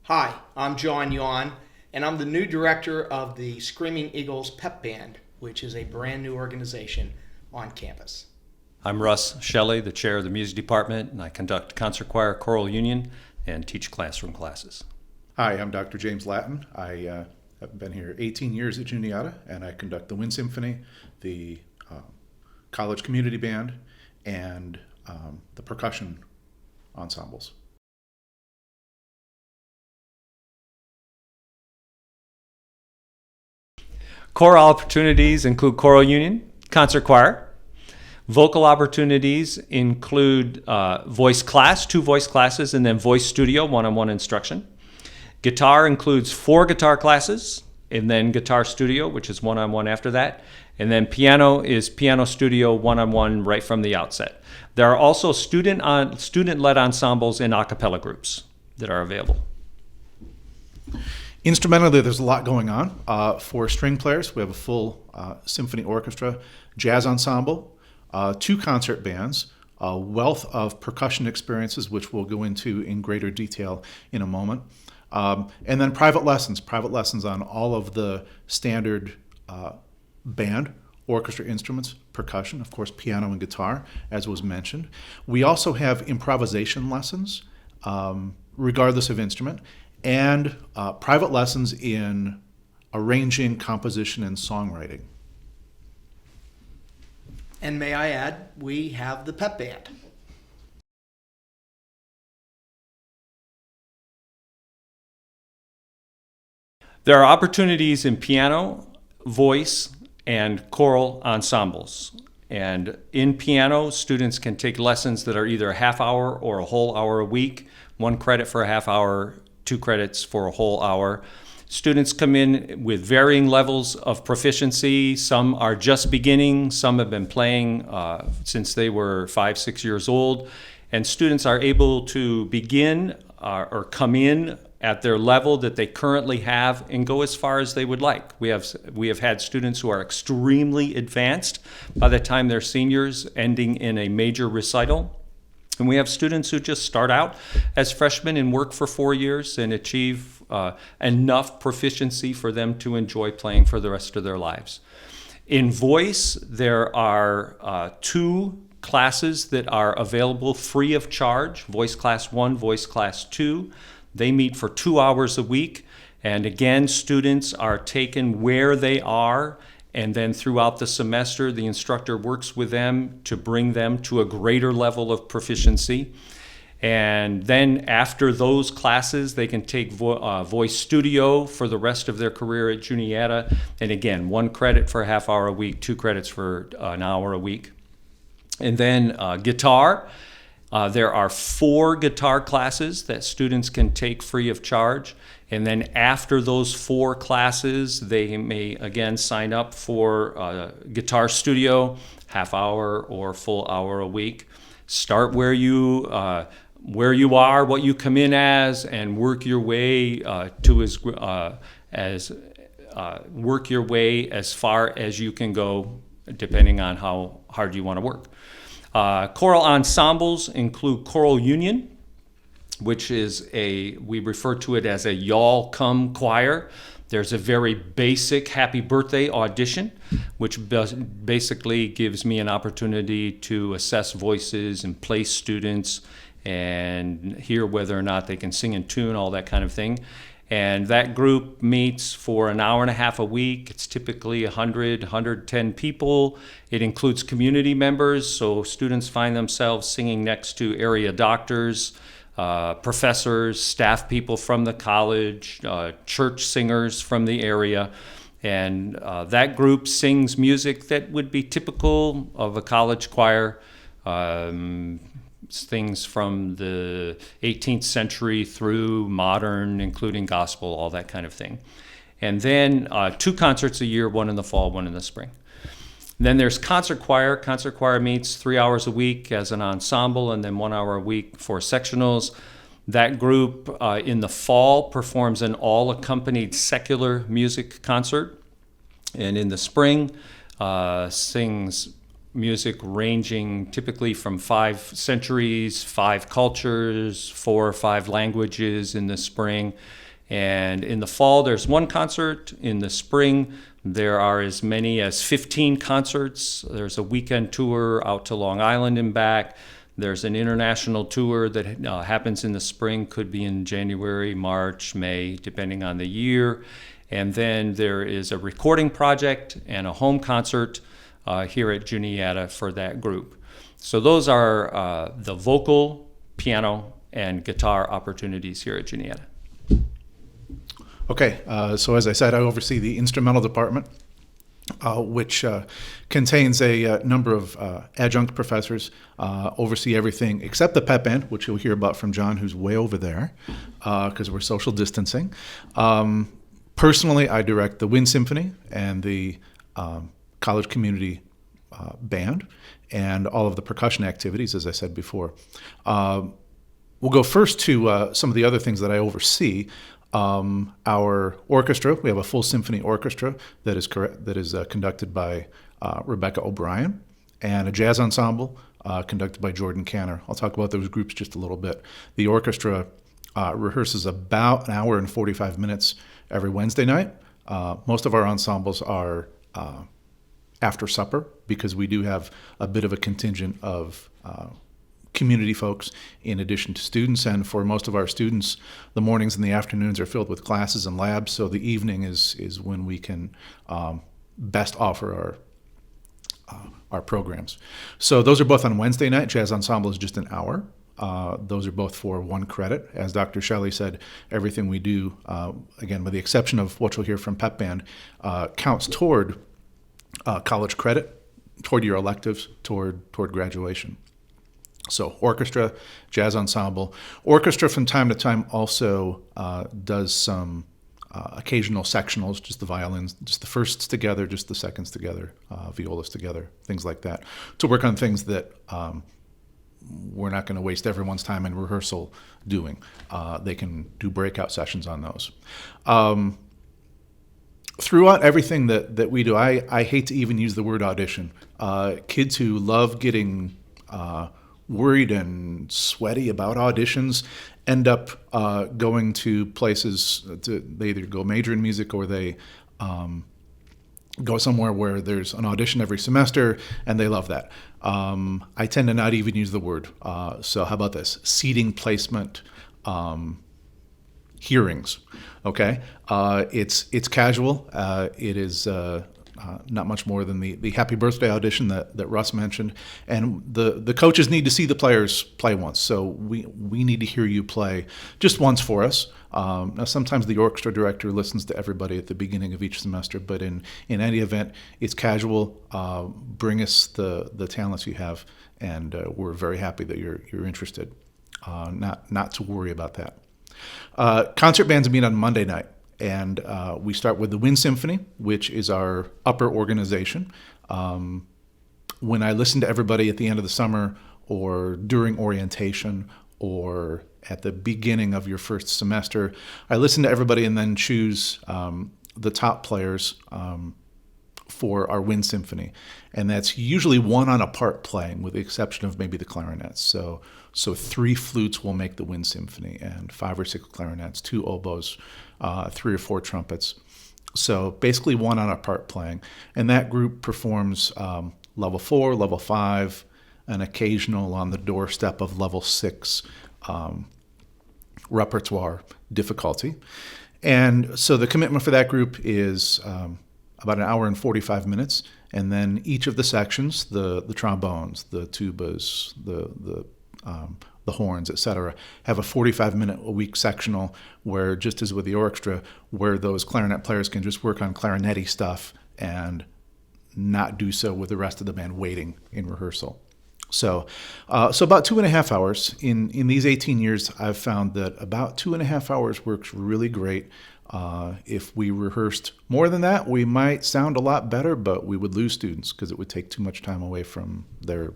Hi, I'm John Yon, and I'm the new director of the Screaming Eagles Pep Band, which is a brand new organization on campus. I'm Russ, Shelley, the chair of the music department, and I conduct concert choir, choral union, and teach classroom classes. Hi, I'm Dr. James Latten. I have been here 18 years at Juniata, and I conduct the Wind Symphony, the college community band, and the percussion ensembles. Choral opportunities include choral union, concert choir. Vocal opportunities include voice class, 2 voice classes, and then voice studio, one-on-one instruction. Guitar includes 4 guitar classes, and then guitar studio, which is one-on-one after that. And then piano is piano studio, one-on-one right from the outset. There are also student-led ensembles and a cappella groups that are available. Instrumentally, there's a lot going on. For string players, we have a full symphony orchestra, jazz ensemble, 2 concert bands, a wealth of percussion experiences, which we'll go into in greater detail in a moment, and then private lessons on all of the standard band, orchestra instruments, percussion, of course, piano and guitar, as was mentioned. We also have improvisation lessons, regardless of instrument, and private lessons in arranging, composition, and songwriting. And may I add, we have the Pep Band. There are opportunities in piano, voice, and choral ensembles. And in piano, students can take lessons that are either a half hour or a whole hour a week, 1 credit for a half hour, 2 credits for a whole hour. Students come in with varying levels of proficiency. Some are just beginning, some have been playing since they were 5, 6 years old. And students are able to begin or come in at their level that they currently have and go as far as they would like. We have had students who are extremely advanced by the time they're seniors, ending in a major recital. And we have students who just start out as freshmen and work for 4 years and achieve enough proficiency for them to enjoy playing for the rest of their lives. In voice, there are 2 classes that are available free of charge, Voice Class 1, Voice Class 2. They meet for 2 hours a week. And again, students are taken where they are, and then throughout the semester, the instructor works with them to bring them to a greater level of proficiency. And then after those classes, they can take voice studio for the rest of their career at Juniata. And again, 1 credit for a half hour a week, 2 credits for an hour a week. And then guitar. There are 4 guitar classes that students can take free of charge. And then after those 4 classes, they may again sign up for guitar studio, half hour or full hour a week. Start where you are, what you come in as, and work your way work your way as far as you can go, depending on how hard you want to work. Choral ensembles include choral union, which is we refer to it as a y'all come choir. There's a very basic happy birthday audition, which basically gives me an opportunity to assess voices and place students and hear whether or not they can sing in tune, all that kind of thing. And that group meets for an hour and a half a week. It's typically 100, 110 people. It includes community members, so students find themselves singing next to area doctors, professors, staff people from the college, church singers from the area. And that group sings music that would be typical of a college choir. Things from the 18th century through modern, including gospel, all that kind of thing. And then 2 concerts a year, 1 in the fall, 1 in the spring. Then there's concert choir. Concert choir meets 3 hours a week as an ensemble, and then 1 hour a week for sectionals. That group in the fall performs an all-accompanied secular music concert, and in the spring sings music ranging typically from 5 centuries, 5 cultures, 4 or 5 languages in the spring. And in the fall, there's 1 concert. In the spring, there are as many as 15 concerts. There's a weekend tour out to Long Island and back. There's an international tour that happens in the spring, could be in January, March, May, depending on the year. And then there is a recording project and a home concert here at Juniata for that group. So those are the vocal, piano, and guitar opportunities here at Juniata. Okay, so as I said, I oversee the instrumental department, which contains a number of adjunct professors, oversee everything except the pep band, which you'll hear about from John, who's way over there, because we're social distancing. Personally, I direct the Wind Symphony and the college community band and all of the percussion activities, as I said before. We'll go first to some of the other things that I oversee. Our orchestra, we have a full symphony orchestra that is conducted by Rebecca O'Brien, and a jazz ensemble conducted by Jordan Canner. I'll talk about those groups just a little bit. The orchestra rehearses about an hour and 45 minutes every Wednesday night. Most of our ensembles are after supper because we do have a bit of a contingent of community folks in addition to students, and for most of our students the mornings and the afternoons are filled with classes and labs, so the evening is when we can best offer our programs. So those are both on Wednesday night. Jazz ensemble is just an hour. Those are both for 1 credit. As Dr. Shelley said, everything we do, again with the exception of what you'll hear from pep band, counts toward college credit, toward your electives, toward graduation. So orchestra, jazz ensemble. Orchestra from time to time also does some occasional sectionals, just the violins, just the firsts together, just the seconds together, violas together, things like that, to work on things that we're not going to waste everyone's time in rehearsal doing. They can do breakout sessions on those. Throughout everything that we do, I hate to even use the word audition. Kids who love getting worried and sweaty about auditions end up going to places they either go major in music or they go somewhere where there's an audition every semester and they love that. I tend to not even use the word. So how about this? Seating placement hearings. Okay, it's casual. It is not much more than the happy birthday audition that Russ mentioned, and the coaches need to see the players play once. So we need to hear you play just once for us. Now sometimes the orchestra director listens to everybody at the beginning of each semester, but in any event, it's casual. Bring us the talents you have, and we're very happy that you're interested. Not to worry about that. Concert bands meet on Monday night. And we start with the Wind Symphony, which is our upper organization. When I listen to everybody at the end of the summer or during orientation or at the beginning of your first semester, I listen to everybody and then choose the top players for our Wind Symphony. And that's usually one on a part playing, with the exception of maybe the clarinets. So 3 flutes will make the Wind Symphony, and 5 or 6 clarinets, 2 oboes, 3 or 4 trumpets. So basically one on a part playing. And that group performs level 4, level 5, an occasional on the doorstep of level 6 repertoire difficulty. And so the commitment for that group is about an hour and 45 minutes. And then each of the sections, the trombones, the tubas, the horns, etc., have a 45-minute a week sectional where, just as with the orchestra, where those clarinet players can just work on clarinet-y stuff and not do so with the rest of the band waiting in rehearsal. So about 2.5 hours. In these 18 years, I've found that about 2.5 hours works really great. If we rehearsed more than that, we might sound a lot better, but we would lose students because it would take too much time away from their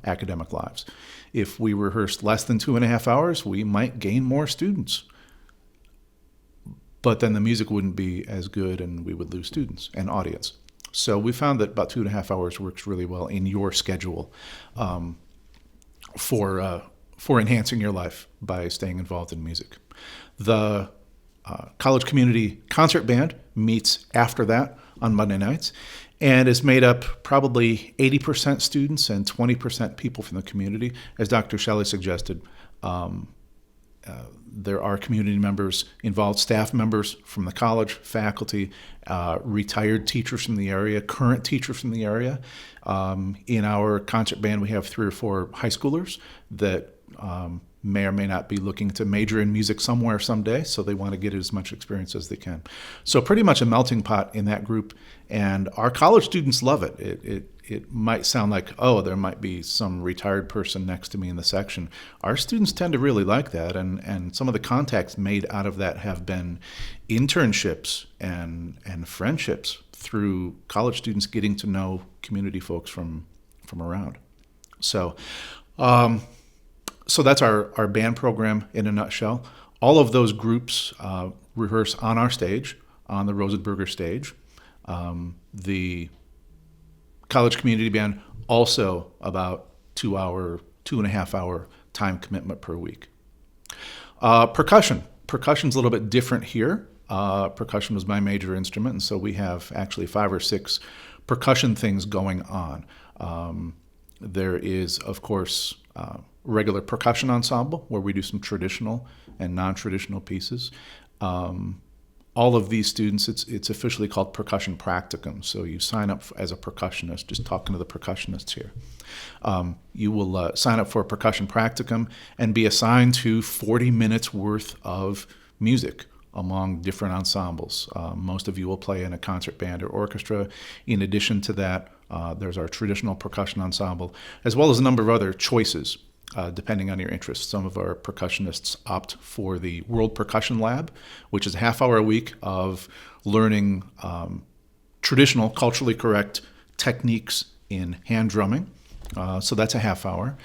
academic lives. If we rehearsed less than 2.5 hours, we might gain more students. But then the music wouldn't be as good and we would lose students and audience. So we found that about 2.5 hours works really well in your schedule for enhancing your life by staying involved in music. The college community concert band meets after that on Monday nights and is made up probably 80% students and 20% people from the community. As Dr. Shelley suggested, there are community members involved, staff members from the college, faculty, retired teachers from the area, current teachers from the area. In our concert band, we have 3 or 4 high schoolers that may or may not be looking to major in music somewhere someday, so they want to get as much experience as they can. So pretty much a melting pot in that group, and our college students love it. It might sound like, oh, there might be some retired person next to me in the section. Our students tend to really like that, and some of the contacts made out of that have been internships and friendships through college students getting to know community folks from around. So that's our band program in a nutshell. All of those groups rehearse on our stage, on the Rosenberger stage. The college community band also about 2.5 hour time commitment per week. Percussion's a little bit different here. Percussion was my major instrument, and so we have actually 5 or 6 percussion things going on. There is, of course, regular percussion ensemble where we do some traditional and non-traditional pieces. All of these students, it's officially called percussion practicum. So you sign up as a percussionist, just talking to the percussionists here. You will sign up for a percussion practicum and be assigned to 40 minutes worth of music among different ensembles. Most of you will play in a concert band or orchestra. In addition to that, there's our traditional percussion ensemble, as well as a number of other choices, depending on your interests. Some of our percussionists opt for the World Percussion Lab, which is a half hour a week of learning traditional, culturally correct techniques in hand drumming. So that's a half hour.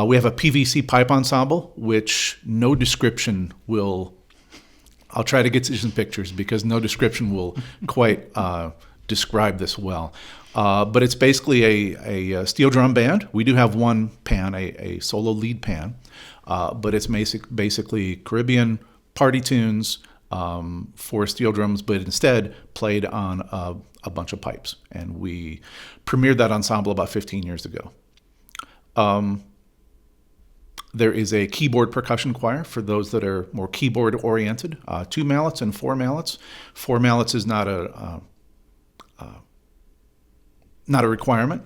We have a PVC pipe ensemble, which no description will... I'll try to get you some pictures because no description will quite describe this well. But it's basically a steel drum band. We do have one pan, a solo lead pan, but it's basically Caribbean party tunes for steel drums, but instead played on a bunch of pipes. And we premiered that ensemble about 15 years ago. There is a keyboard percussion choir for those that are more keyboard oriented, 2 mallets and 4 mallets. 4 mallets is not a requirement.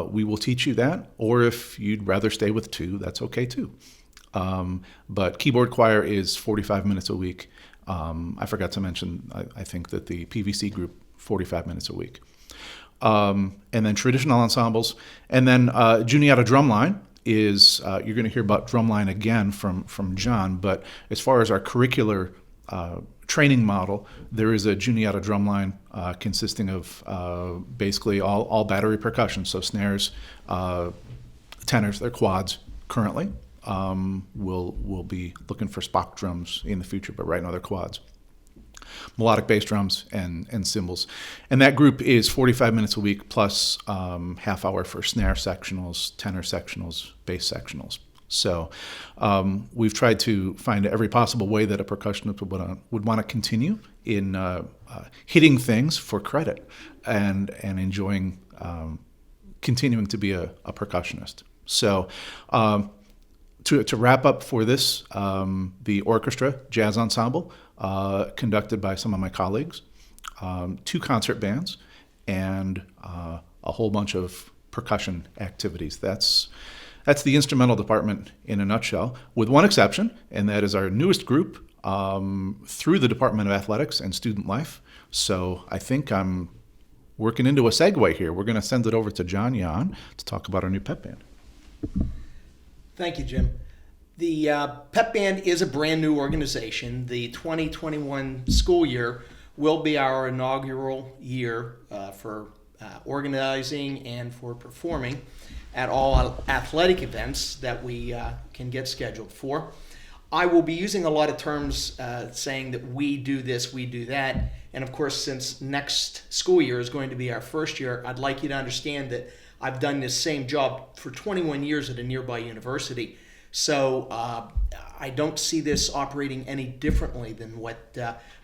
We will teach you that, or if you'd rather stay with 2, that's okay too. But keyboard choir is 45 minutes a week. I forgot to mention, I think that the PVC group, 45 minutes a week. And then traditional ensembles. And then Juniata Drumline is, you're going to hear about drumline again from John, but as far as our curricular training model, there is a Juniata drumline consisting of basically all battery percussion, so snares, tenors, they're quads currently. We'll be looking for Spock drums in the future, but right now they're quads. Melodic bass drums and cymbals. And that group is 45 minutes a week plus half hour for snare sectionals, tenor sectionals, bass sectionals. So we've tried to find every possible way that a percussionist would want to continue in hitting things for credit and enjoying continuing to be a percussionist. So to wrap up for this, the orchestra jazz ensemble conducted by some of my colleagues, 2 concert bands, and a whole bunch of percussion activities. That's the instrumental department in a nutshell, with one exception, and that is our newest group through the Department of Athletics and Student Life. So I think I'm working into a segue here. We're going to send it over to John Yan to talk about our new pep band. Thank you, Jim. The Pep Band is a brand new organization. The 2021 school year will be our inaugural year for organizing and for performing at all athletic events that we can get scheduled for. I will be using a lot of terms saying that we do this, we do that. And of course, since next school year is going to be our first year, I'd like you to understand that I've done this same job for 21 years at a nearby university. So I don't see this operating any differently than what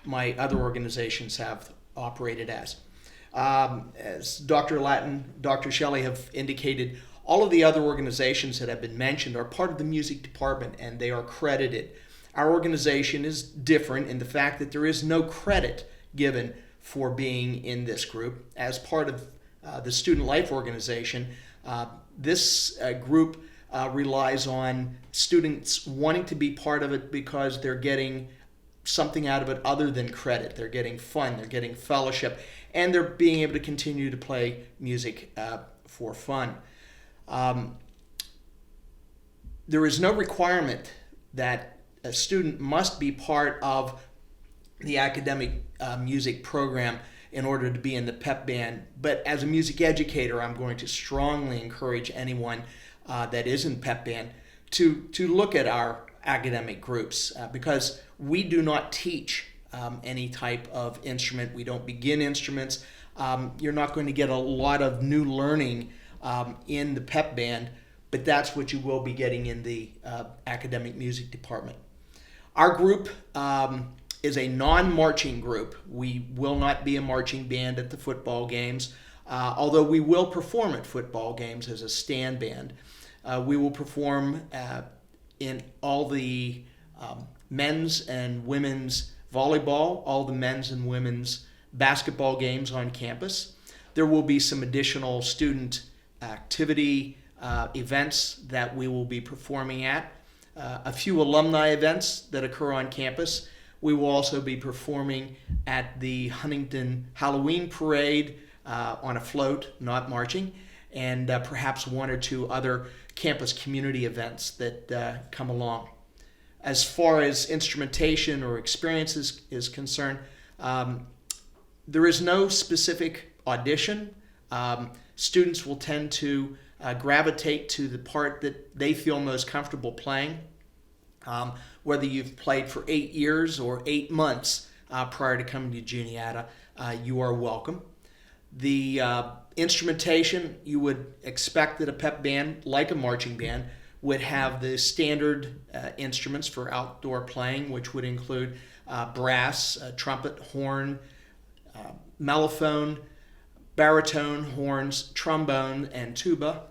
my other organizations have operated as. As Dr. Latten, Dr. Shelley have indicated, all of the other organizations that have been mentioned are part of the music department and they are credited. Our organization is different in the fact that there is no credit given for being in this group. As part of the Student Life organization, this group relies on students wanting to be part of it because they're getting something out of it other than credit. They're getting fun, they're getting fellowship, and they're being able to continue to play music for fun. There is no requirement that a student must be part of the academic music program in order to be in the pep band. But as a music educator, I'm going to strongly encourage anyone that is in pep band to look at our academic groups because we do not teach any type of instrument. We don't begin instruments. You're not going to get a lot of new learning in the pep band, but that's what you will be getting in the academic music department. Our group is a non-marching group. We will not be a marching band at the football games, although we will perform at football games as a stand band. We will perform in all the men's and women's volleyball, all the men's and women's basketball games on campus. There will be some additional student activity events that we will be performing at, a few alumni events that occur on campus. We will also be performing at the Huntington Halloween Parade on a float, not marching, and perhaps one or two other campus community events that come along. As far as instrumentation or experiences is concerned, there is no specific audition. Students will tend to gravitate to the part that they feel most comfortable playing. Whether you've played for 8 years or 8 months prior to coming to Juniata, you are welcome. The instrumentation, you would expect that a pep band, like a marching band, would have the standard instruments for outdoor playing, which would include brass, trumpet, horn, mellophone, baritone, horns, trombone, and tuba.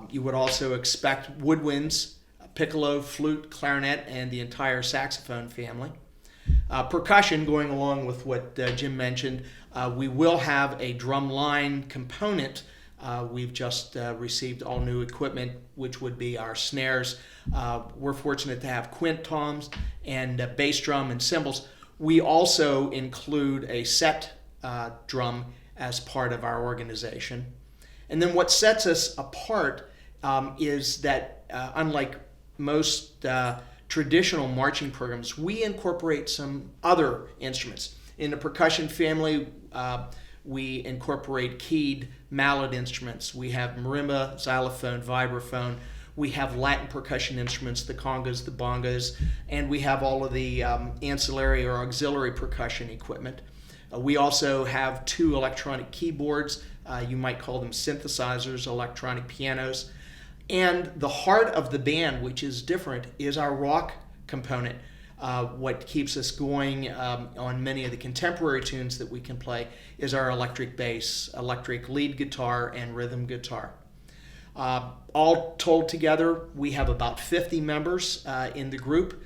You would also expect woodwinds, piccolo, flute, clarinet, and the entire saxophone family. Percussion, going along with what Jim mentioned, we will have a drum line component. We've just received all new equipment, which would be our snares. We're fortunate to have quint toms and bass drum and cymbals. We also include a set drum as part of our organization. And then what sets us apart is that unlike most traditional marching programs, we incorporate some other instruments. In the percussion family, we incorporate keyed mallet instruments. We have marimba, xylophone, vibraphone. We have Latin percussion instruments, the congas, the bongas, and we have all of the ancillary or auxiliary percussion equipment. We also have 2 electronic keyboards. You might call them synthesizers, electronic pianos. And the heart of the band, which is different, is our rock component. What keeps us going on many of the contemporary tunes that we can play is our electric bass, electric lead guitar, and rhythm guitar. All told together, we have about 50 members in the group.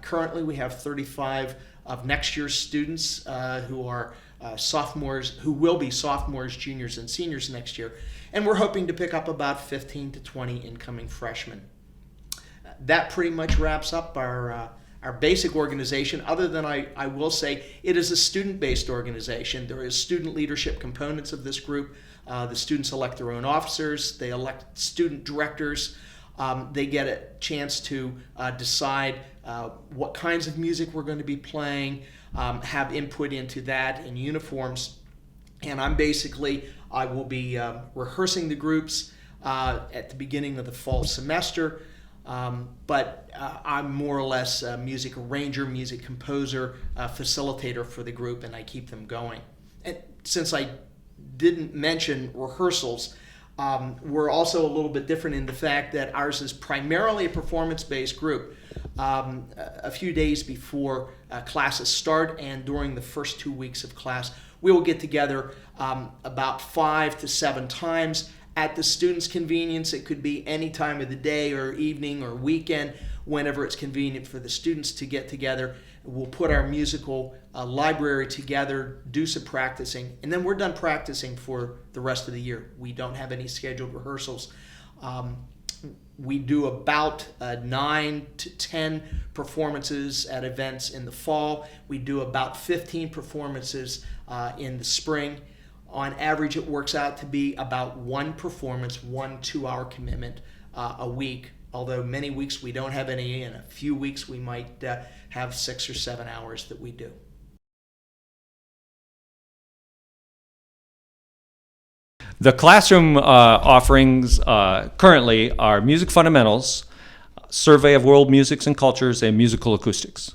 Currently, we have 35 of next year's students who are sophomores, who will be sophomores, juniors, and seniors next year. And we're hoping to pick up about 15 to 20 incoming freshmen. That pretty much wraps up our basic organization, other than I will say it is a student-based organization. There is student leadership components of this group. The students elect their own officers. They elect student directors. They get a chance to decide what kinds of music we're going to be playing, have input into that in uniforms. And I will be rehearsing the groups at the beginning of the fall semester. But I'm more or less a music arranger, music composer, facilitator for the group, and I keep them going. And since I didn't mention rehearsals, we're also a little bit different in the fact that ours is primarily a performance-based group. A few days before classes start and during the first 2 weeks of class, we will get together about 5 to 7 times at the student's convenience. It could be any time of the day or evening or weekend, whenever it's convenient for the students to get together. We'll put our musical library together, do some practicing, and then we're done practicing for the rest of the year. We don't have any scheduled rehearsals. We do about 9 to 10 performances at events in the fall. We do about 15 performances in the spring. On average, it works out to be about 1 performance, 1 2-hour commitment a week. Although many weeks we don't have any, and a few weeks we might have 6 or 7 hours that we do. The classroom offerings currently are music fundamentals, survey of world musics and cultures, and musical acoustics.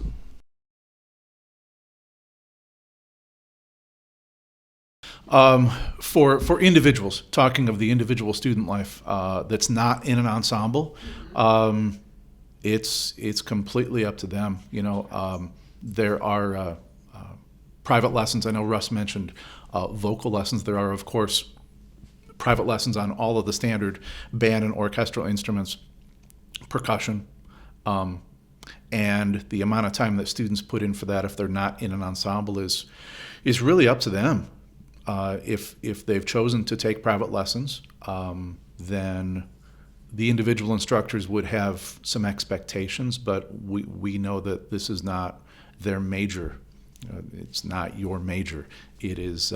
For individuals, talking of the individual student life that's not in an ensemble, it's completely up to them. You know, there are private lessons. I know Russ mentioned vocal lessons. There are, of course, private lessons on all of the standard band and orchestral instruments, percussion, and the amount of time that students put in for that, if they're not in an ensemble, is really up to them. If they've chosen to take private lessons, then the individual instructors would have some expectations, but we know that this is not their major. It's not your major. It is.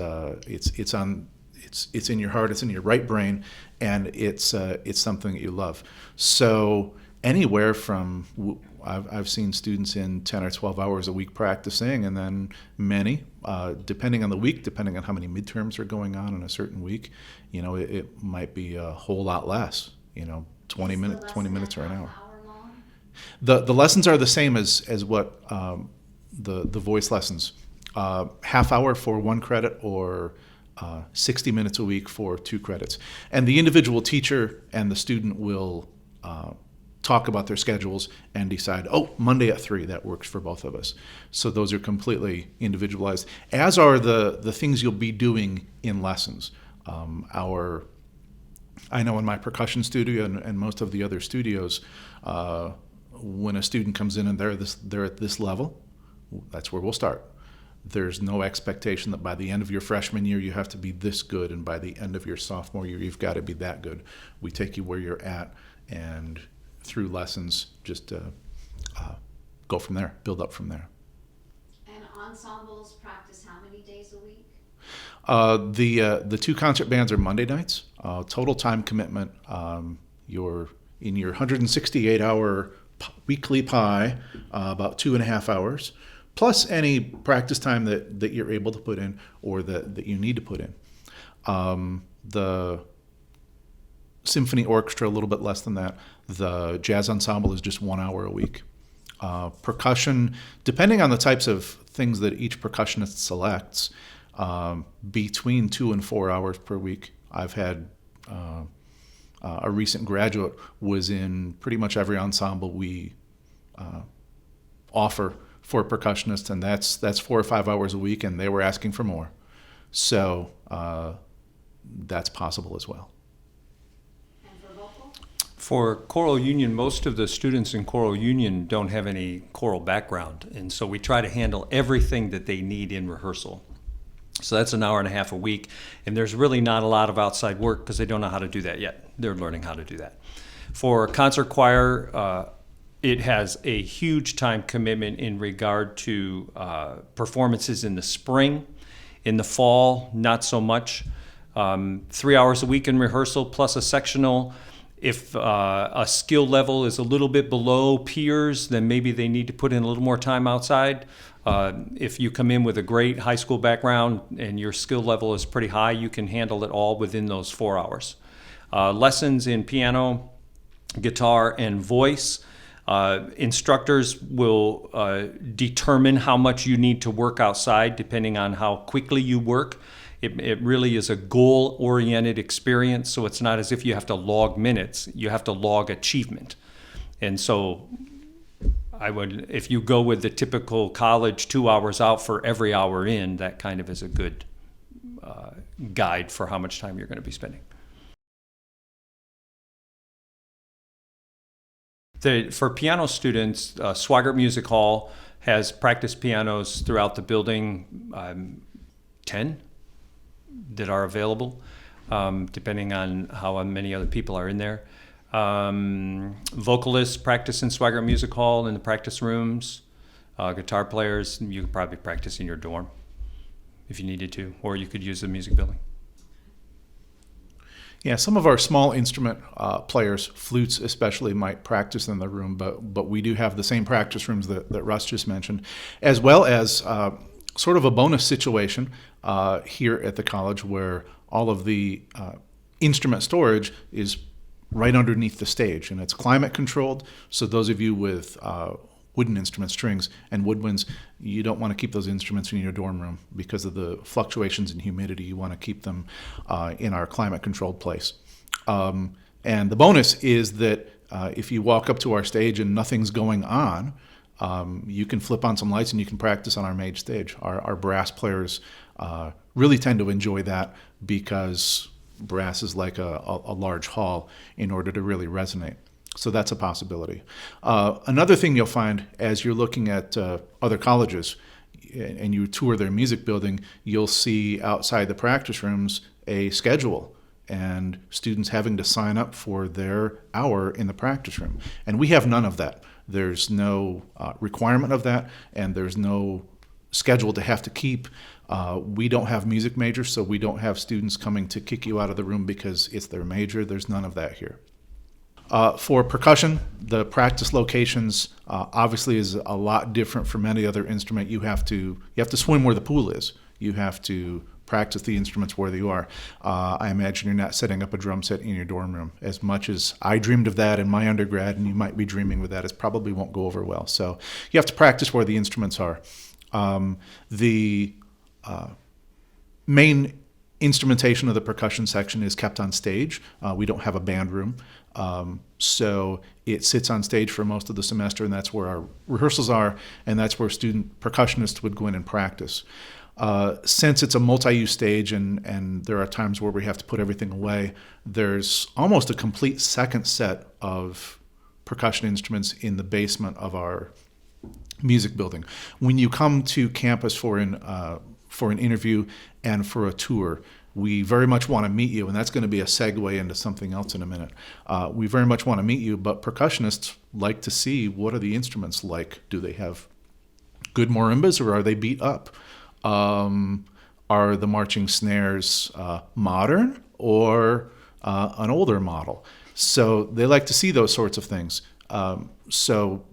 It's in your heart. It's in your right brain, and it's something that you love. So anywhere from I've seen students in 10 or 12 hours a week practicing, and then many, depending on the week, depending on how many midterms are going on in a certain week, you know, it might be a whole lot less, you know, 20 minutes or an hour. The lessons are the same as what the voice lessons, half hour for 1 credit or 60 minutes a week for 2 credits. And the individual teacher and the student will talk about their schedules and decide, oh, Monday at 3, that works for both of us. So those are completely individualized, as are the things you'll be doing in lessons. I know in my percussion studio and most of the other studios, when a student comes in and they're at this level, that's where we'll start. There's no expectation that by the end of your freshman year you have to be this good, and by the end of your sophomore year you've got to be that good. We take you where you're at, and through lessons just go from there, build up from there. And ensembles practice how many days a week? The 2 concert bands are Monday nights. Total time commitment, you're in your 168-hour weekly pie, about 2.5 hours. Plus any practice time that you're able to put in or that you need to put in. The symphony orchestra, a little bit less than that. The jazz ensemble is just 1 hour a week. Percussion, depending on the types of things that each percussionist selects, between 2 and 4 hours per week. I've had a recent graduate was in pretty much every ensemble we offer for percussionists, and that's 4 or 5 hours a week, and they were asking for more. So that's possible as well. And for vocal? For choral union, most of the students in choral union don't have any choral background, and so we try to handle everything that they need in rehearsal. So that's 1.5 hours a week, and there's really not a lot of outside work because they don't know how to do that yet. They're learning how to do that. For concert choir, it has a huge time commitment in regard to performances in the spring. In the fall, not so much. 3 hours a week in rehearsal plus a sectional. If a skill level is a little bit below peers, then maybe they need to put in a little more time outside. If you come in with a great high school background and your skill level is pretty high, you can handle it all within those 4 hours. Lessons in piano, guitar, and voice. Instructors will determine how much you need to work outside depending on how quickly you work. It really is a goal-oriented experience, so it's not as if you have to log minutes. You have to log achievement. And so if you go with the typical college 2 hours out for every hour in, that kind of is a good guide for how much time you're going to be spending. For piano students, Swigert Music Hall has practice pianos throughout the building, 10 that are available, depending on how many other people are in there. Vocalists practice in Swigert Music Hall in the practice rooms. Guitar players, you could probably practice in your dorm if you needed to, or you could use the music building. Yeah, some of our small instrument players, flutes especially, might practice in the room, but we do have the same practice rooms that Russ just mentioned, as well as sort of a bonus situation here at the college where all of the instrument storage is right underneath the stage, and it's climate controlled. So those of you with wooden instruments, strings, and woodwinds, you don't want to keep those instruments in your dorm room because of the fluctuations in humidity. You want to keep them in our climate-controlled place. And the bonus is that if you walk up to our stage and nothing's going on, you can flip on some lights and you can practice on our main stage. Our brass players really tend to enjoy that because brass is like a large hall in order to really resonate. So that's a possibility. Another thing you'll find as you're looking at other colleges and you tour their music building, you'll see outside the practice rooms a schedule and students having to sign up for their hour in the practice room. And we have none of that. There's no requirement of that, and there's no schedule to have to keep. We don't have music majors, so we don't have students coming to kick you out of the room because it's their major. There's none of that here. For percussion, the practice locations obviously is a lot different from any other instrument. You have to swim where the pool is. You have to practice the instruments where you are. I imagine you're not setting up a drum set in your dorm room. As much as I dreamed of that in my undergrad, and you might be dreaming with that, it probably won't go over well. So you have to practice where the instruments are. The main instrumentation of the percussion section is kept on stage. We don't have a band room. So it sits on stage for most of the semester, and that's where our rehearsals are, and that's where student percussionists would go in and practice. Since it's a multi-use stage and there are times where we have to put everything away, there's almost a complete second set of percussion instruments in the basement of our music building. When you come to campus for an interview and for a tour, we very much want to meet you, and that's going to be a segue into something else in a minute. We very much want to meet you, but percussionists like to see what are the instruments like. Do they have good marimbas, or are they beat up? Are the marching snares modern or an older model? So they like to see those sorts of things. So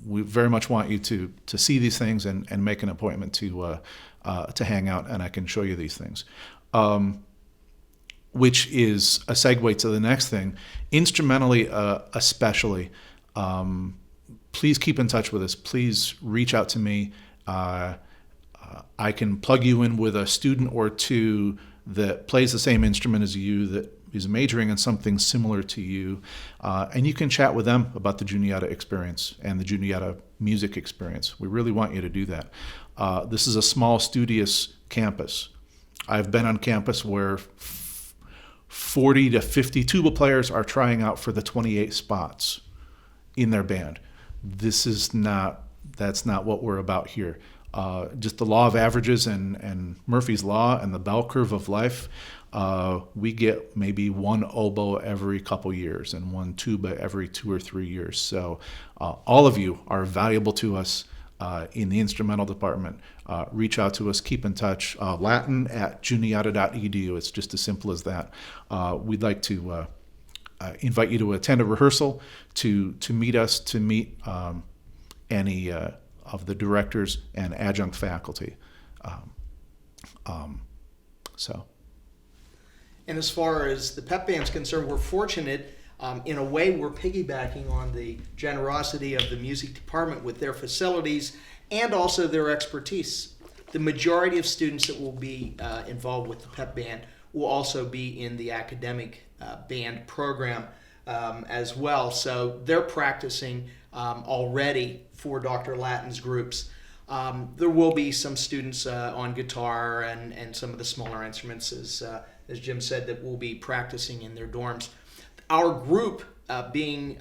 we very much want you to see these things and make an appointment to hang out, and I can show you these things. Which is a segue to the next thing. Instrumentally, especially, please keep in touch with us. Please reach out to me. I can plug you in with a student or two that plays the same instrument as you, that is majoring in something similar to you, and you can chat with them about the Juniata experience and the Juniata music experience. We really want you to do that. This is a small, studious campus. I've been on campus where 40 to 50 tuba players are trying out for the 28 spots in their band. That's not what we're about here. Just the law of averages and Murphy's Law and the bell curve of life. We get maybe one oboe every couple years and one tuba every 2 or 3 years. So all of you are valuable to us in the instrumental department. Reach out to us, keep in touch. Latten at juniata.edu. It's just as simple as that. We'd like to invite you to attend a rehearsal, to meet us, to meet any of the directors and adjunct faculty. And as far as the pep band's concerned, we're fortunate. In a way, we're piggybacking on the generosity of the music department with their facilities and also their expertise. The majority of students that will be involved with the pep band will also be in the academic band program as well. So they're practicing already for Dr. Latten's groups. There will be some students on guitar and some of the smaller instruments, as Jim said, that will be practicing in their dorms. Our group, being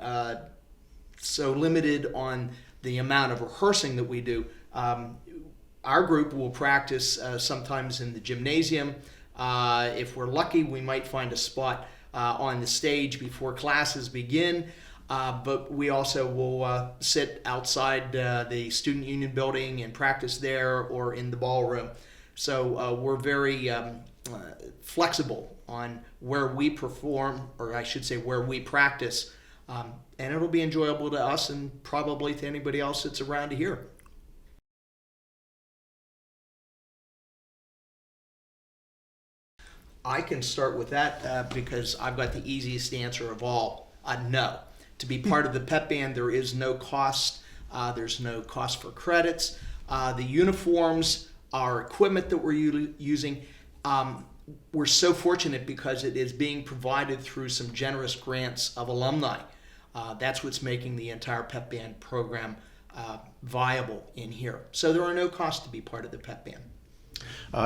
so limited on the amount of rehearsing that we do, our group will practice sometimes in the gymnasium. If we're lucky, we might find a spot on the stage before classes begin. But we also will sit outside the student union building and practice there or in the ballroom. So we're very flexible on where we perform, or I should say where we practice. And it'll be enjoyable to us and probably to anybody else that's around here. I can start with that because I've got the easiest answer of all. No. To be part of the pep band, there is no cost. There's no cost for credits. The uniforms, our equipment that we're using, we're so fortunate because it is being provided through some generous grants of alumni. That's what's making the entire pep band program viable in here. So there are no costs to be part of the pep band.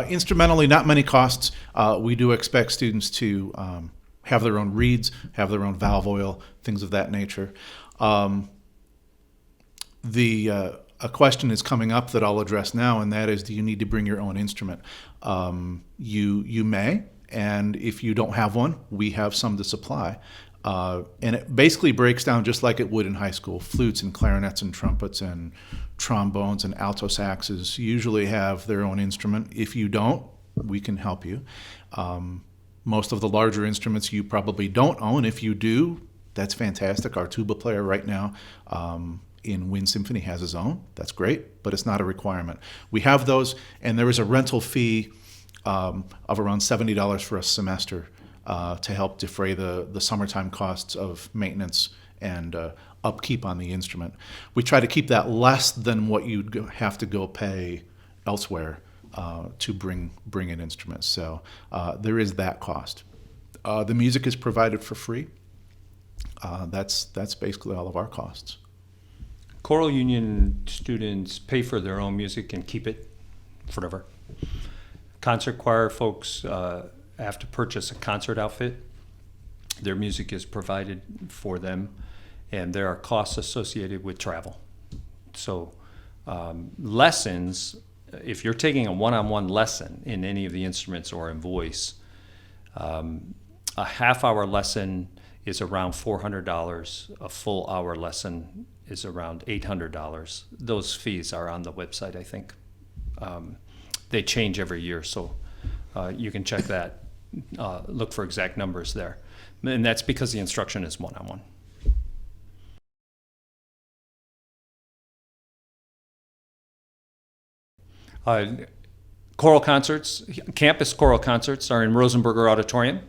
Instrumentally, not many costs. We do expect students to have their own reeds, have their own valve oil, things of that nature. A question is coming up that I'll address now, and that is, do you need to bring your own instrument? You may, and if you don't have one, we have some to supply. And it basically breaks down just like it would in high school. Flutes and clarinets and trumpets and trombones and alto saxes usually have their own instrument. If you don't, we can help you. Most of the larger instruments you probably don't own. If you do, that's fantastic. Our tuba player right now in Wind Symphony has his own. That's great, but it's not a requirement. We have those, and there is a rental fee of around $70 for a semester to help defray the summertime costs of maintenance and upkeep on the instrument. We try to keep that less than what you'd have to go pay elsewhere to bring in instruments. So there is that cost. The music is provided for free. That's basically all of our costs. Choral union students pay for their own music and keep it forever. Concert choir folks have to purchase a concert outfit. Their music is provided for them, and there are costs associated with travel. So lessons, if you're taking a one-on-one lesson in any of the instruments or in voice, a half-hour lesson is around $400. A full-hour lesson is around $800. Those fees are on the website, I think. They change every year, so you can check that. Look for exact numbers there. And that's because the instruction is one-on-one. Choral concerts, campus choral concerts are in Rosenberger Auditorium,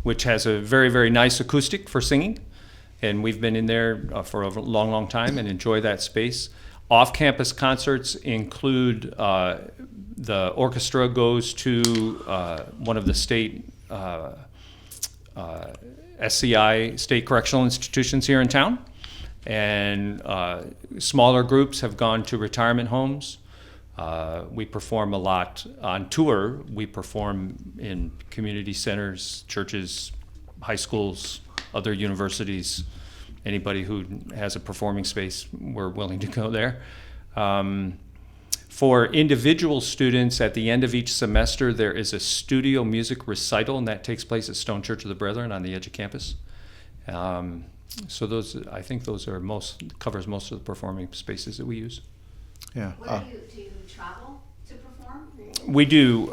which has a very, very nice acoustic for singing. And we've been in there for a long, long time and enjoy that space. Off-campus concerts include the orchestra goes to one of the state SCI, state correctional institutions here in town. And smaller groups have gone to retirement homes. We perform a lot on tour. We perform in community centers, churches, high schools, other universities. Anybody who has a performing space, we're willing to go there. For individual students, at the end of each semester, there is a studio music recital, and that takes place at Stone Church of the Brethren on the edge of campus. So those, I think those are covers most of the performing spaces that we use. Yeah. Do you travel to perform? We do.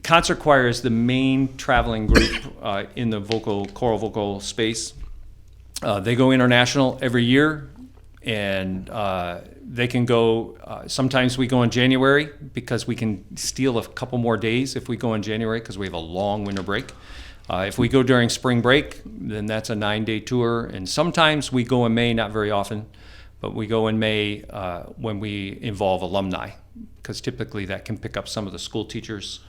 Concert choir is the main traveling group in the choral vocal space. They go international every year, and they can go, sometimes we go in January because we can steal a couple more days if we go in January because we have a long winter break. If we go during spring break, then that's a 9-day tour. And sometimes we go in May, not very often, but we go in May when we involve alumni, because typically that can pick up some of the school teachers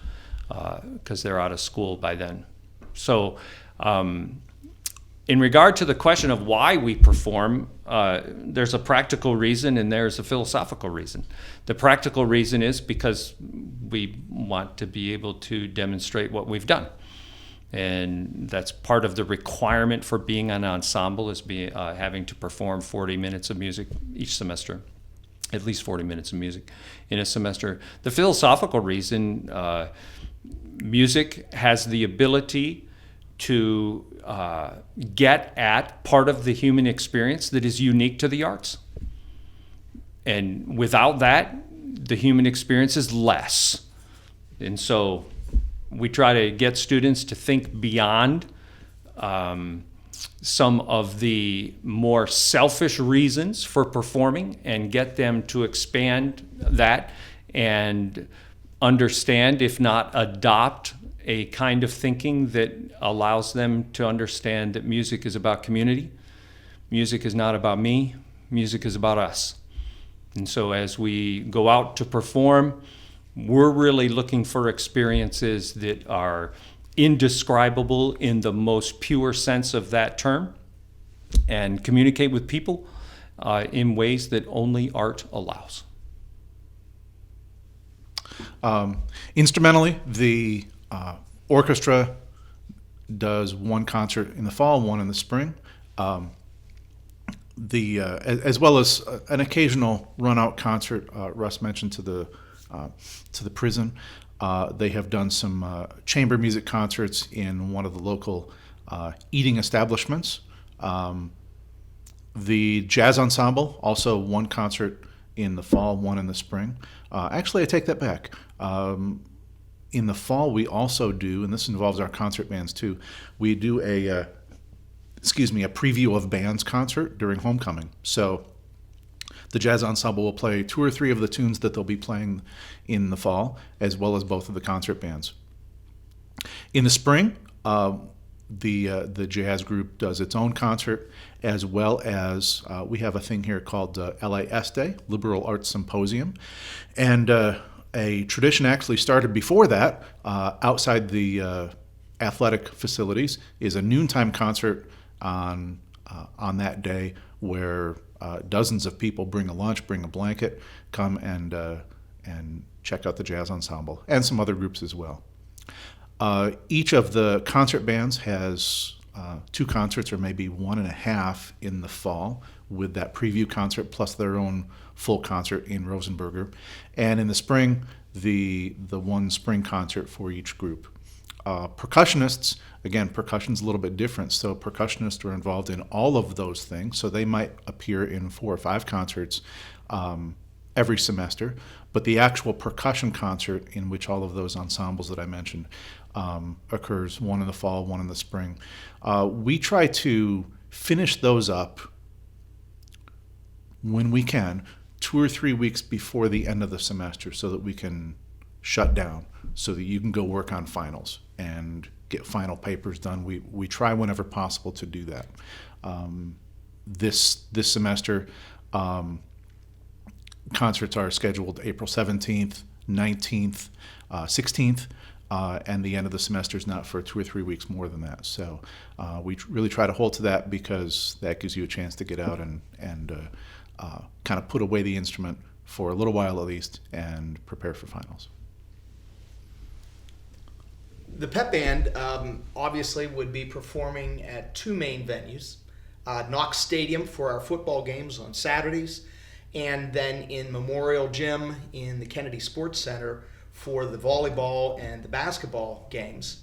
because they're out of school by then. So in regard to the question of why we perform, there's a practical reason and there's a philosophical reason. The practical reason is because we want to be able to demonstrate what we've done. And that's part of the requirement for being an ensemble, is having to perform 40 minutes of music each semester, at least 40 minutes of music in a semester. The philosophical reason, music has the ability to get at part of the human experience that is unique to the arts. And without that, the human experience is less. And so we try to get students to think beyond some of the more selfish reasons for performing and get them to expand that and understand, if not adopt, a kind of thinking that allows them to understand that music is about community. Music is not about me. Music is about us. And so as we go out to perform, we're really looking for experiences that are indescribable in the most pure sense of that term, and communicate with people in ways that only art allows. Instrumentally, the orchestra does one concert in the fall, one in the spring, as well as an occasional run-out concert. Russ mentioned to the prison. They have done some chamber music concerts in one of the local eating establishments. The jazz ensemble, also one concert in the fall, one in the spring. Actually, I take that back. In the fall, we also do, and this involves our concert bands too, we do a preview of bands concert during homecoming. So the jazz ensemble will play 2 or 3 of the tunes that they'll be playing in the fall, as well as both of the concert bands. In the spring, the jazz group does its own concert, as well as we have a thing here called LAS Day, Liberal Arts Symposium. And a tradition actually started before that, outside the athletic facilities, is a noontime concert on that day where dozens of people bring a lunch, bring a blanket, come and check out the jazz ensemble, and some other groups as well. Each of the concert bands has 2 concerts, or maybe 1.5 in the fall, with that preview concert plus their own full concert in Rosenberger. And in the spring, the one spring concert for each group. Percussionists, again, percussion's a little bit different, so percussionists are involved in all of those things, so they might appear in 4 or 5 concerts every semester, but the actual percussion concert, in which all of those ensembles that I mentioned occurs, one in the fall, one in the spring. We try to finish those up when we can, 2 or 3 weeks before the end of the semester, so that we can shut down, so that you can go work on finals and get final papers done. We try whenever possible to do that. This semester, concerts are scheduled April 17th, 19th, 16th, and the end of the semester is not for 2 or 3 weeks more than that. So we really try to hold to that, because that gives you a chance to get out and kind of put away the instrument for a little while at least and prepare for finals. The pep band obviously would be performing at 2 main venues, Knox Stadium for our football games on Saturdays, and then in Memorial Gym in the Kennedy Sports Center for the volleyball and the basketball games.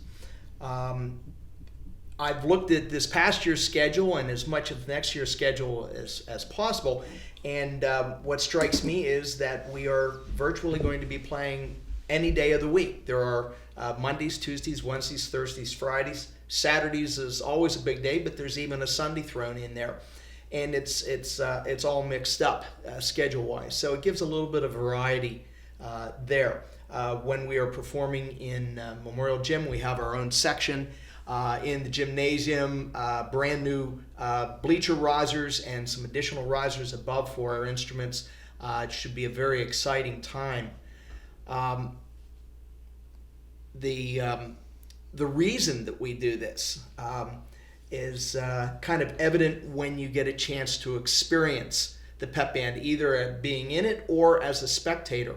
I've looked at this past year's schedule and as much of next year's schedule as possible, and what strikes me is that we are virtually going to be playing any day of the week. There are Mondays, Tuesdays, Wednesdays, Thursdays, Fridays. Saturdays is always a big day, but there's even a Sunday thrown in there, and it's all mixed up schedule-wise. So it gives a little bit of variety there. When we are performing in Memorial Gym, we have our own section. in the gymnasium, brand new bleacher risers and some additional risers above for our instruments. It should be a very exciting time. The reason that we do this is kind of evident when you get a chance to experience the pep band, either being in it or as a spectator.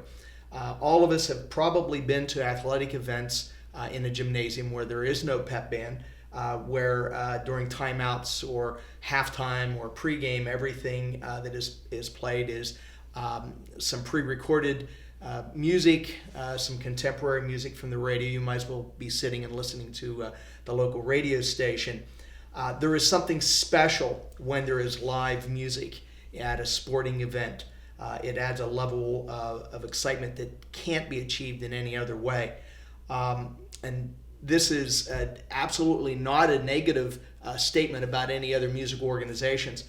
All of us have probably been to athletic events in a gymnasium where there is no pep band, where during timeouts or halftime or pregame, everything that is played is some pre-recorded music, some contemporary music from the radio. You might as well be sitting and listening to the local radio station. There is something special when there is live music at a sporting event. It adds a level of excitement that can't be achieved in any other way. And this is absolutely not a negative statement about any other music organizations,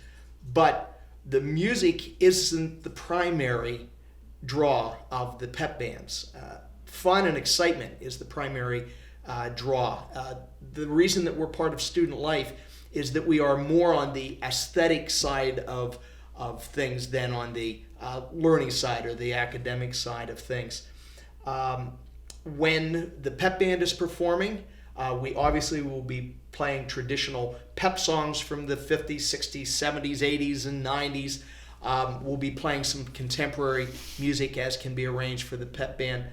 but the music isn't the primary draw of the pep bands. Fun and excitement is the primary draw. The reason that we're part of student life is that we are more on the aesthetic side of things than on the learning side or the academic side of things. When the pep band is performing, we obviously will be playing traditional pep songs from the 50s, 60s, 70s, 80s, and 90s. We'll be playing some contemporary music as can be arranged for the pep band.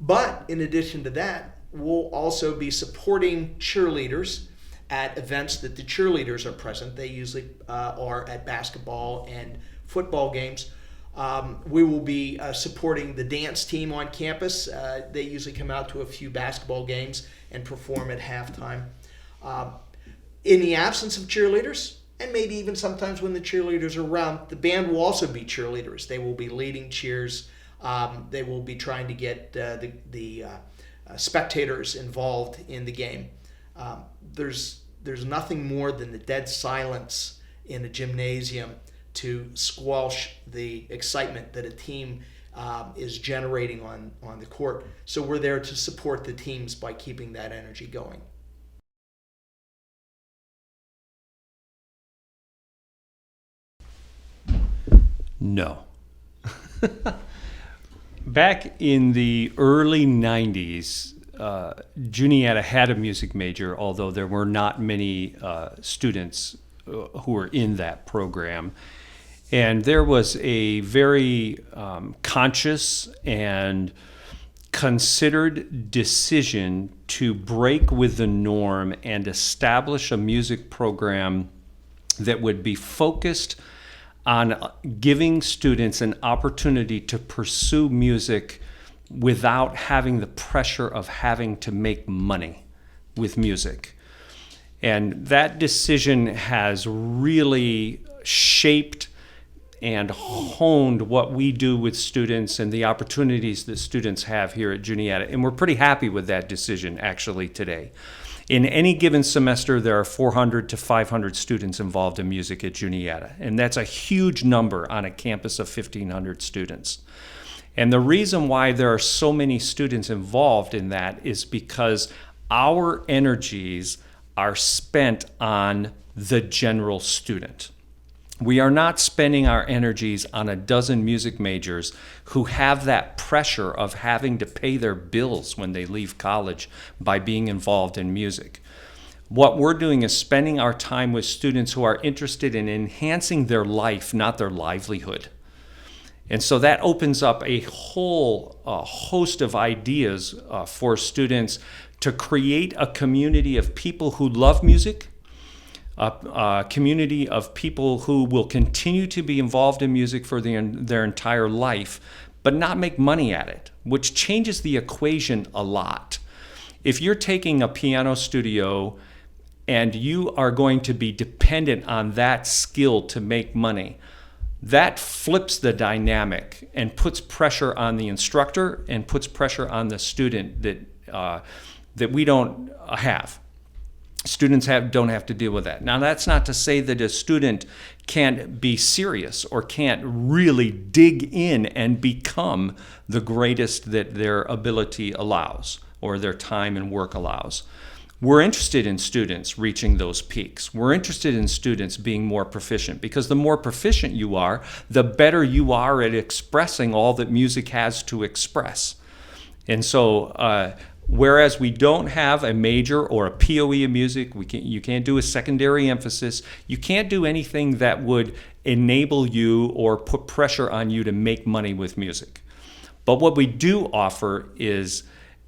But in addition to that, we'll also be supporting cheerleaders at events that the cheerleaders are present. They usually are at basketball and football games. We will be supporting the dance team on campus. They usually come out to a few basketball games and perform at halftime. In the absence of cheerleaders, and maybe even sometimes when the cheerleaders are around, the band will also be cheerleaders. They will be leading cheers. They will be trying to get the spectators involved in the game. There's nothing more than the dead silence in a gymnasium to squelch the excitement that a team is generating on the court. So we're there to support the teams by keeping that energy going. No. Back in the early 90s, Juniata had a music major, although there were not many students who were in that program. And there was a very conscious and considered decision to break with the norm and establish a music program that would be focused on giving students an opportunity to pursue music without having the pressure of having to make money with music. And that decision has really shaped and honed what we do with students and the opportunities that students have here at Juniata. And we're pretty happy with that decision actually today. In any given semester, there are 400 to 500 students involved in music at Juniata, and that's a huge number on a campus of 1,500 students. And the reason why there are so many students involved in that is because our energies are spent on the general student. We are not spending our energies on a dozen music majors who have that pressure of having to pay their bills when they leave college by being involved in music. What we're doing is spending our time with students who are interested in enhancing their life, not their livelihood. And so that opens up a whole host of ideas for students to create a community of people who love music, a community of people who will continue to be involved in music for their entire life, but not make money at it, which changes the equation a lot. If you're taking a piano studio and you are going to be dependent on that skill to make money, that flips the dynamic and puts pressure on the instructor and puts pressure on the student that we don't have. Students don't have to deal with that. Now, that's not to say that a student can't be serious or can't really dig in and become the greatest that their ability allows or their time and work allows. We're interested in students reaching those peaks. We're interested in students being more proficient, because the more proficient you are, the better you are at expressing all that music has to express. And so, whereas we don't have a major or a POE in music, you can't do a secondary emphasis, you can't do anything that would enable you or put pressure on you to make money with music. But what we do offer is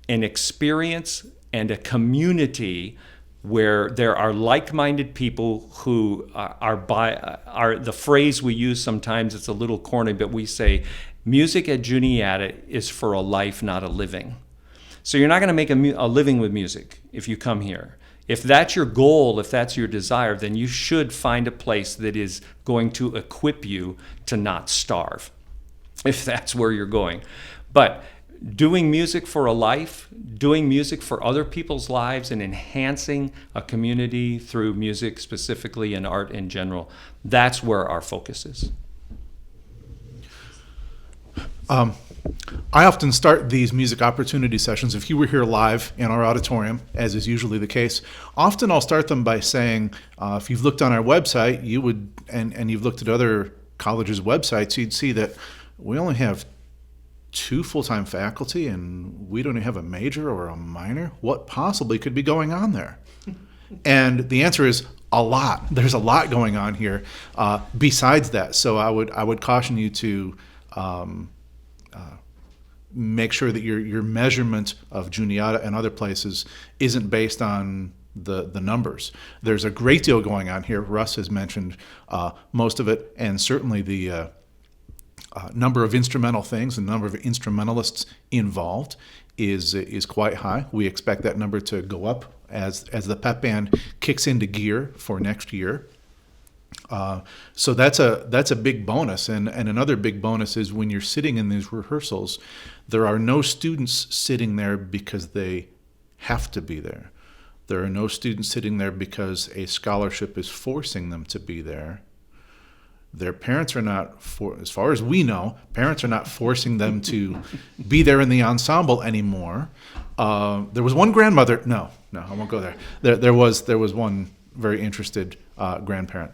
an experience and a community where there are like-minded people who are the phrase we use sometimes, it's a little corny, but we say, music at Juniata is for a life, not a living. So you're not going to make a living with music if you come here. If that's your goal, if that's your desire, then you should find a place that is going to equip you to not starve, if that's where you're going. But doing music for a life, doing music for other people's lives, and enhancing a community through music specifically and art in general, that's where our focus is. I often start these music opportunity sessions, if you were here live in our auditorium, as is usually the case, often I'll start them by saying, if you've looked on our website, you would, and you've looked at other colleges' websites, you'd see that we only have 2 full-time faculty and we don't even have a major or a minor. What possibly could be going on there? And the answer is a lot. There's a lot going on here besides that. So I would caution you to make sure that your measurement of Juniata and other places isn't based on the numbers. There's a great deal going on here. Russ has mentioned most of it, and certainly the number of instrumental things and number of instrumentalists involved is quite high. We expect that number to go up as the pep band kicks into gear for next year. So that's a big bonus, and another big bonus is when you're sitting in these rehearsals, there are no students sitting there because they have to be there. There are no students sitting there because a scholarship is forcing them to be there. Their parents are not, as far as we know, parents are not forcing them to be there in the ensemble anymore. There was one grandmother. No, I won't go there. There was one very interested grandparent.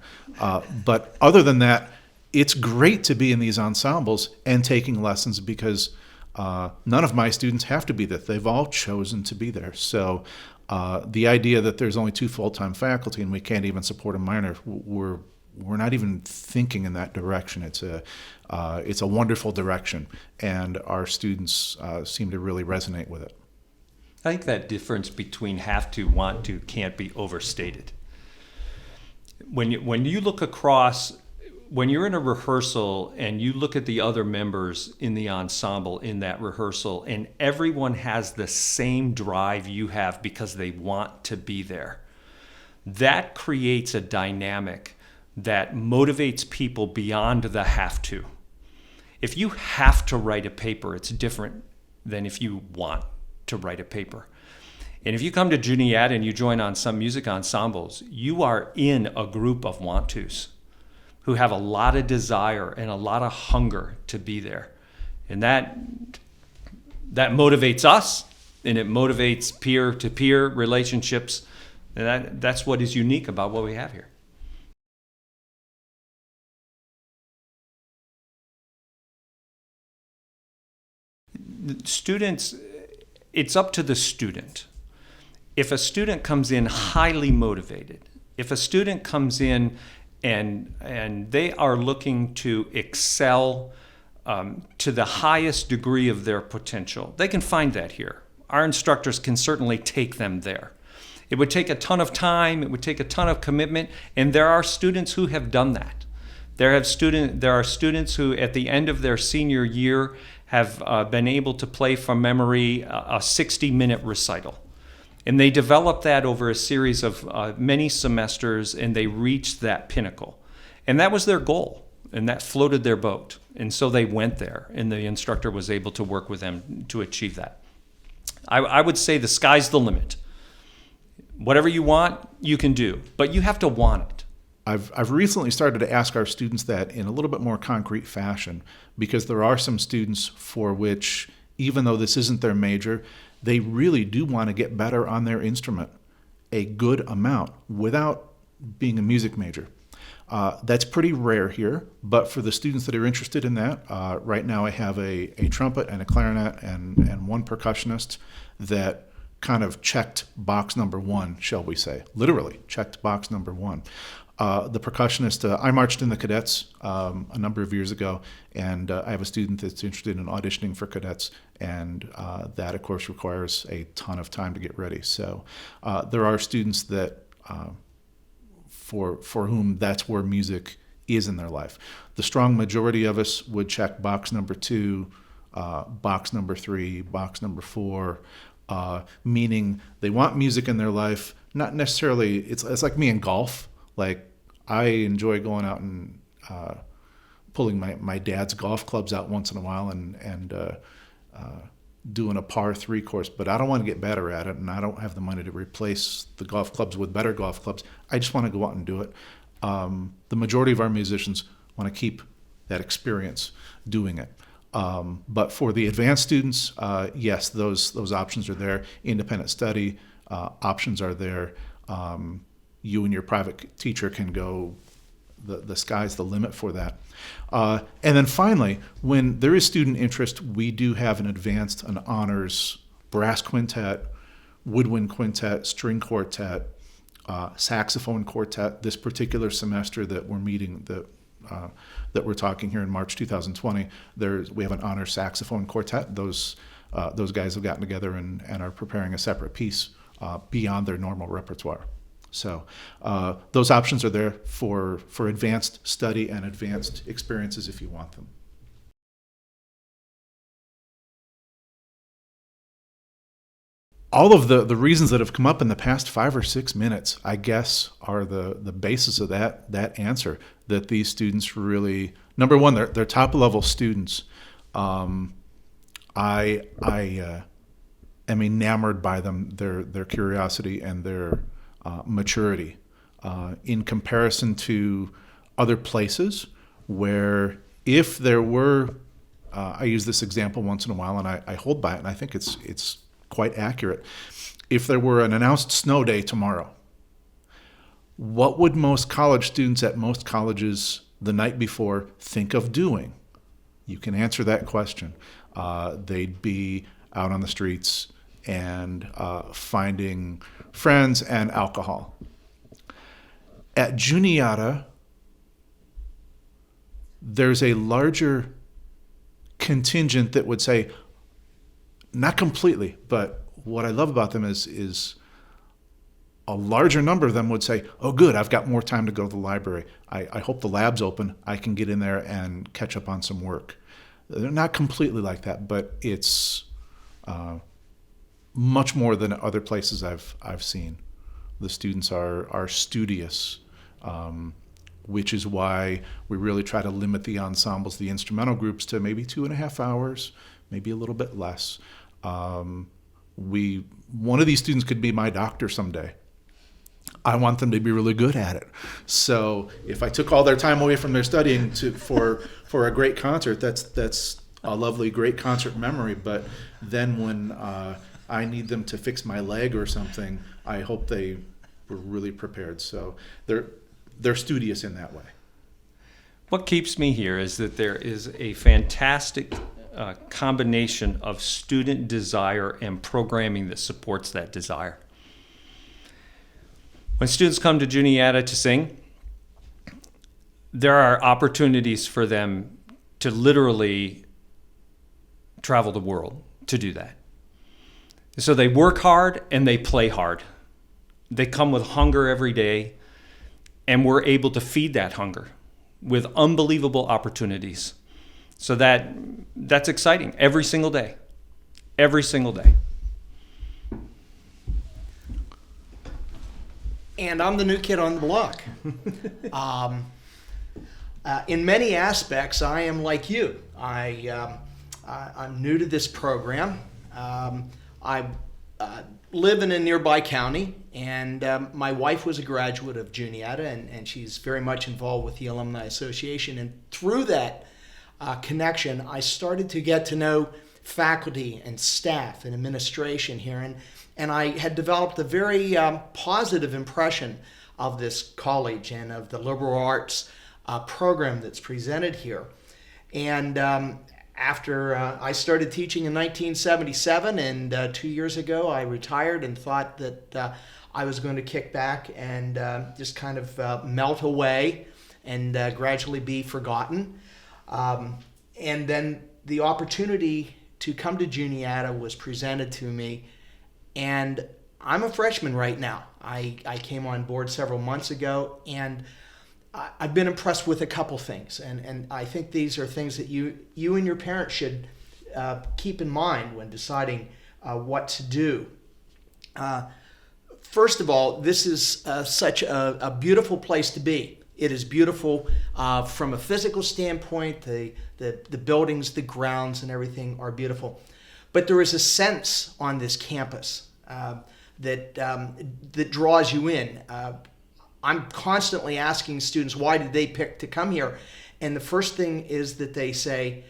But other than that, it's great to be in these ensembles and taking lessons because none of my students have to be there. They've all chosen to be there. So the idea that there's only 2 full-time faculty and we can't even support a minor, we're not even thinking in that direction. It's a wonderful direction, and our students seem to really resonate with it. I think that difference between have to, want to, can't be overstated. When you look across, when you're in a rehearsal and you look at the other members in the ensemble in that rehearsal, and everyone has the same drive you have because they want to be there, that creates a dynamic that motivates people beyond the have to. If you have to write a paper, it's different than if you want to write a paper. And if you come to Juniata and you join on some music ensembles, you are in a group of want-tos who have a lot of desire and a lot of hunger to be there. And that motivates us, and it motivates peer-to-peer relationships. And that's what is unique about what we have here. Students, it's up to the student. If a student comes in highly motivated, if a student comes in and they are looking to excel to the highest degree of their potential, they can find that here. Our instructors can certainly take them there. It would take a ton of time, it would take a ton of commitment, and there are students who have done that. There are students who at the end of their senior year have been able to play from memory a 60-minute recital. And they developed that over a series of many semesters, and they reached that pinnacle. And that was their goal, and that floated their boat. And so they went there, and the instructor was able to work with them to achieve that. I would say the sky's the limit. Whatever you want, you can do, but you have to want it. I've recently started to ask our students that in a little bit more concrete fashion, because there are some students for which, even though this isn't their major, they really do want to get better on their instrument. a good amount without being a music major. That's pretty rare here, but for the students that are interested in that, right now I have a trumpet and a clarinet and one percussionist that kind of checked box number one, shall we say. Literally checked box number one. The percussionist, I marched in the cadets a number of years ago, and I have a student that's interested in auditioning for cadets, and that, of course, requires a ton of time to get ready. So there are students that for whom that's where music is in their life. The strong majority of us would check box number 2, box number 3, box number 4, meaning they want music in their life. Not necessarily, it's like me in golf. Like, I enjoy going out and pulling my dad's golf clubs out once in a while and doing a par 3 course, but I don't want to get better at it, and I don't have the money to replace the golf clubs with better golf clubs. I just want to go out and do it. The majority of our musicians want to keep that experience doing it. But for the advanced students, yes, those options are there. Independent study options are there. You and your private teacher can go, the sky's the limit for that. And then finally, when there is student interest, we do have an honors brass quintet, woodwind quintet, string quartet, saxophone quartet. This particular semester that we're meeting, that we're talking here in March 2020, we have an honors saxophone quartet. Those guys have gotten together and are preparing a separate piece beyond their normal repertoire. So those options are there for advanced study and advanced experiences if you want them. All of the reasons that have come up in the past 5 or 6 minutes, I guess, are the basis of that answer, that these students really, number one, they're top level students. I am enamored by them, their curiosity and their maturity in comparison to other places where, if there were, I use this example once in a while and I hold by it, and I think it's quite accurate. If there were an announced snow day tomorrow, what would most college students at most colleges the night before think of doing? You can answer that question. They'd be out on the streets and finding friends and alcohol. At Juniata, there's a larger contingent that would say, not completely, but what I love about them is a larger number of them would say, oh good, I've got more time to go to the library. I hope the lab's open. I can get in there and catch up on some work. They're not completely like that, but it's much more than other places I've seen. The students are studious, which is why we really try to limit the ensembles, the instrumental groups, to maybe 2.5 hours, maybe a little bit less. One of these students could be my doctor someday. I want them to be really good at it. So if I took all their time away from their studying for a great concert, that's a lovely, great concert memory. But then when I need them to fix my leg or something, I hope they were really prepared. So they're studious in that way. What keeps me here is that there is a fantastic combination of student desire and programming that supports that desire. When students come to Juniata to sing, there are opportunities for them to literally travel the world to do that. So they work hard and they play hard. They come with hunger every day, and we're able to feed that hunger with unbelievable opportunities. So that's exciting every single day. Every single day. And I'm the new kid on the block. In many aspects, I am like you. I'm new to this program. I live in a nearby county, and my wife was a graduate of Juniata, and she's very much involved with the Alumni Association. And through that connection, I started to get to know faculty and staff and administration here. And I had developed a very positive impression of this college and of the liberal arts program that's presented here. And after I started teaching in 1977, and 2 years ago I retired and thought that I was going to kick back and just kind of melt away and gradually be forgotten. And then the opportunity to come to Juniata was presented to me, and I'm a freshman right now. I came on board several months ago, and I've been impressed with a couple things, and I think these are things that you and your parents should keep in mind when deciding what to do. First of all, this is such a beautiful place to be. It is beautiful from a physical standpoint. The buildings, the grounds, and everything are beautiful. But there is a sense on this campus that draws you in. I'm constantly asking students, why did they pick to come here? And the first thing is that they say,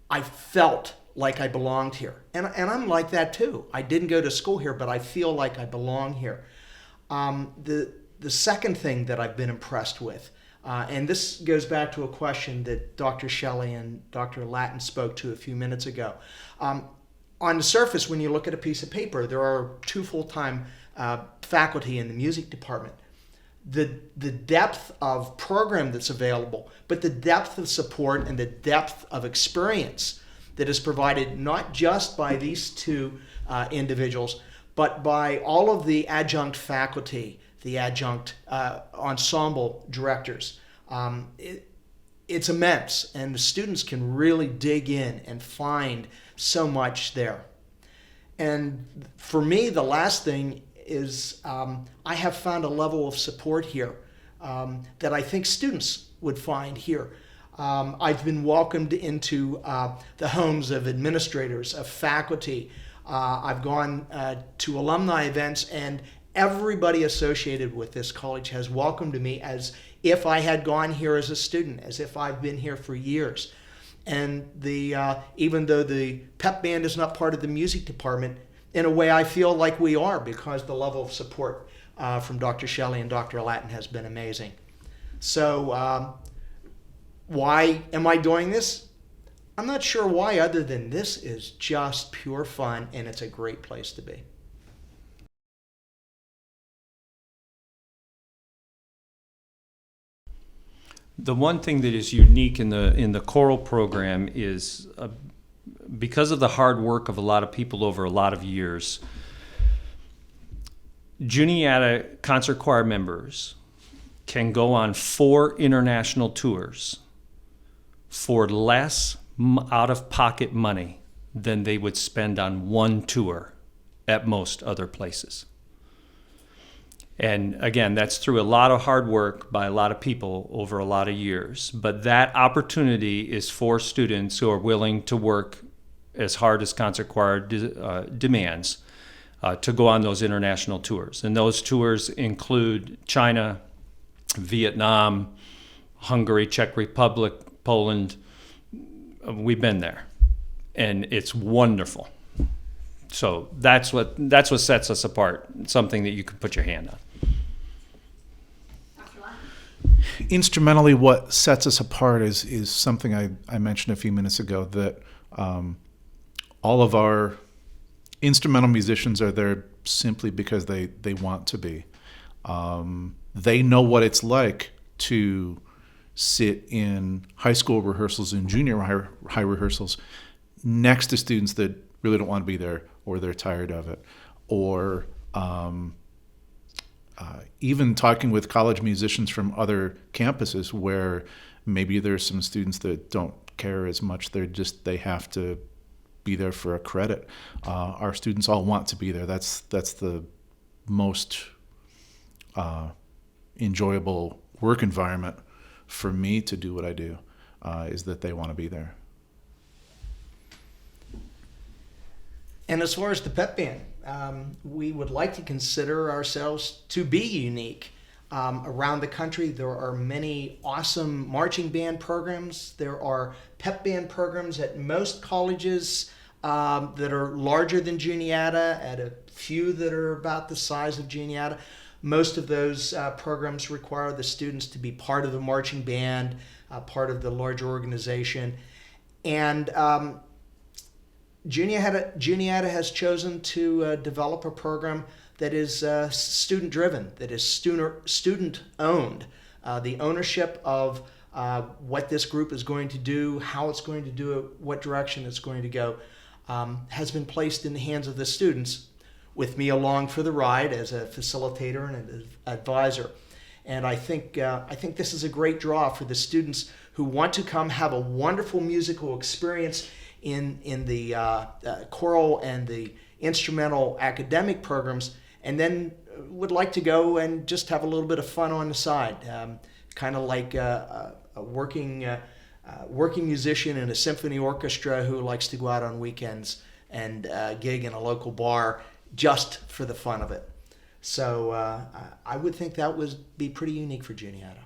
I felt like I belonged here. And I'm like that too. I didn't go to school here, but I feel like I belong here. The second thing that I've been impressed with, and this goes back to a question that Dr. Shelley and Dr. Latten spoke to a few minutes ago. On the surface, when you look at a piece of paper, there are 2 full-time faculty in the music department. The depth of program that's available, but the depth of support and the depth of experience that is provided not just by these 2 individuals, but by all of the adjunct faculty, the adjunct ensemble directors. It's immense, and the students can really dig in and find so much there. And for me, the last thing is I have found a level of support here that I think students would find here. I've been welcomed into the homes of administrators, of faculty. I've gone to alumni events, and everybody associated with this college has welcomed me as if I had gone here as a student, as if I've been here for years. And even though the pep band is not part of the music department, in a way I feel like we are, because the level of support from Dr. Shelley and Dr. Latten has been amazing. So why am I doing this? I'm not sure why, other than this is just pure fun and it's a great place to be. The one thing that is unique in the choral program is because of the hard work of a lot of people over a lot of years, Juniata concert choir members can go on 4 international tours for less out-of-pocket money than they would spend on 1 tour at most other places. And again, that's through a lot of hard work by a lot of people over a lot of years. But that opportunity is for students who are willing to work as hard as concert choir demands to go on those international tours. And those tours include China, Vietnam, Hungary, Czech Republic, Poland. We've been there, and it's wonderful. So that's what sets us apart, something that you can put your hand on. Dr. Latten? Instrumentally, what sets us apart is something I mentioned a few minutes ago, that all of our instrumental musicians are there simply because they want to be. They know what it's like to sit in high school rehearsals and junior high rehearsals next to students that really don't want to be there, or they're tired of it, or even talking with college musicians from other campuses where maybe there's some students that don't care as much. They have to be there for a credit. Our students all want to be there. That's the most enjoyable work environment for me to do what I do, is that they want to be there. And as far as the pep band, we would like to consider ourselves to be unique. Around the country, there are many awesome marching band programs. There are pep band programs at most colleges. that are larger than Juniata, at a few that are about the size of Juniata. Most of those programs require the students to be part of the marching band, part of the larger organization. And Juniata has chosen to develop a program that is student-driven, that is student-owned. The ownership of what this group is going to do, how it's going to do it, what direction it's going to go, has been placed in the hands of the students, with me along for the ride as a facilitator and an advisor. And I think this is a great draw for the students who want to come have a wonderful musical experience in the choral and the instrumental academic programs, and then would like to go and just have a little bit of fun on the side, kind of like a working musician in a symphony orchestra who likes to go out on weekends and gig in a local bar just for the fun of it. So I would think that would be pretty unique for Juniata.